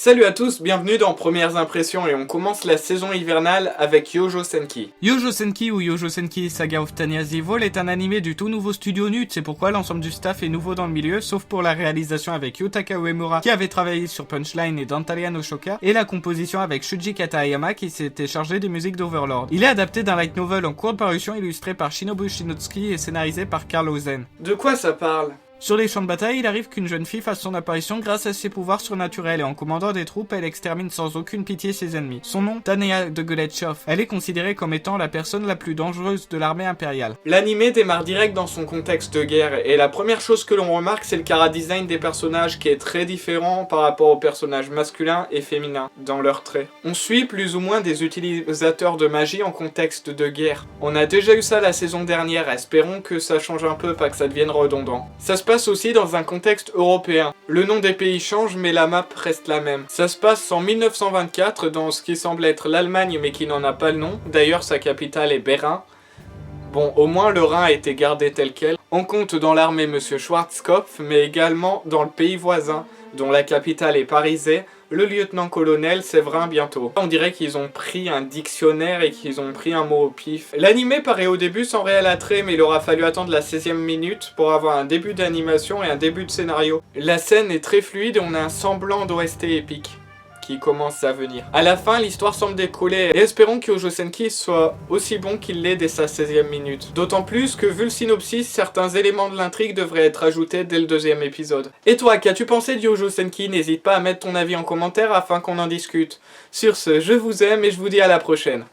Salut à tous, bienvenue dans Premières Impressions et on commence la saison hivernale avec Youjo Senki. Youjo Senki ou Youjo Senki Saga of Tanya's Evil est un animé du tout nouveau studio NUT, c'est pourquoi l'ensemble du staff est nouveau dans le milieu, sauf pour la réalisation avec Yutaka Uemura qui avait travaillé sur Punchline et Dantalian Oshoka, et la composition avec Shuji Katayama qui s'était chargé des musiques d'Overlord. Il est adapté d'un light novel en cours de parution illustré par Shinobu Shinotsuki et scénarisé par Carl Ozen. De quoi ça parle ? Sur les champs de bataille, il arrive qu'une jeune fille fasse son apparition grâce à ses pouvoirs surnaturels et en commandant des troupes, elle extermine sans aucune pitié ses ennemis. Son nom, Tanea de Goletchov. Elle est considérée comme étant la personne la plus dangereuse de l'armée impériale. L'anime démarre direct dans son contexte de guerre et la première chose que l'on remarque c'est le chara-design des personnages qui est très différent par rapport aux personnages masculins et féminins dans leurs traits. On suit plus ou moins des utilisateurs de magie en contexte de guerre. On a déjà eu ça la saison dernière, espérons que ça change un peu, pas que ça devienne redondant. Ça se passe aussi dans un contexte européen. Le nom des pays change mais la map reste la même. Ça se passe en 1924 dans ce qui semble être l'Allemagne mais qui n'en a pas le nom. D'ailleurs sa capitale est Berlin. Bon, au moins le Rhin a été gardé tel quel. On compte dans l'armée Monsieur Schwarzkopf mais également dans le pays voisin dont la capitale est Parisais, le lieutenant-colonel Séverin bientôt. On dirait qu'ils ont pris un dictionnaire et qu'ils ont pris un mot au pif. L'animé paraît au début sans réel attrait, mais il aura fallu attendre la 16e minute pour avoir un début d'animation et un début de scénario. La scène est très fluide et on a un semblant d'OST épique qui commence à venir. À la fin, l'histoire semble décoller et espérons que Youjo Senki soit aussi bon qu'il l'est dès sa 16e minute. D'autant plus que vu le synopsis, certains éléments de l'intrigue devraient être ajoutés dès le 2e épisode. Et toi, qu'as-tu pensé de Youjo Senki? N'hésite pas à mettre ton avis en commentaire afin qu'on en discute. Sur ce, je vous aime et je vous dis à la prochaine.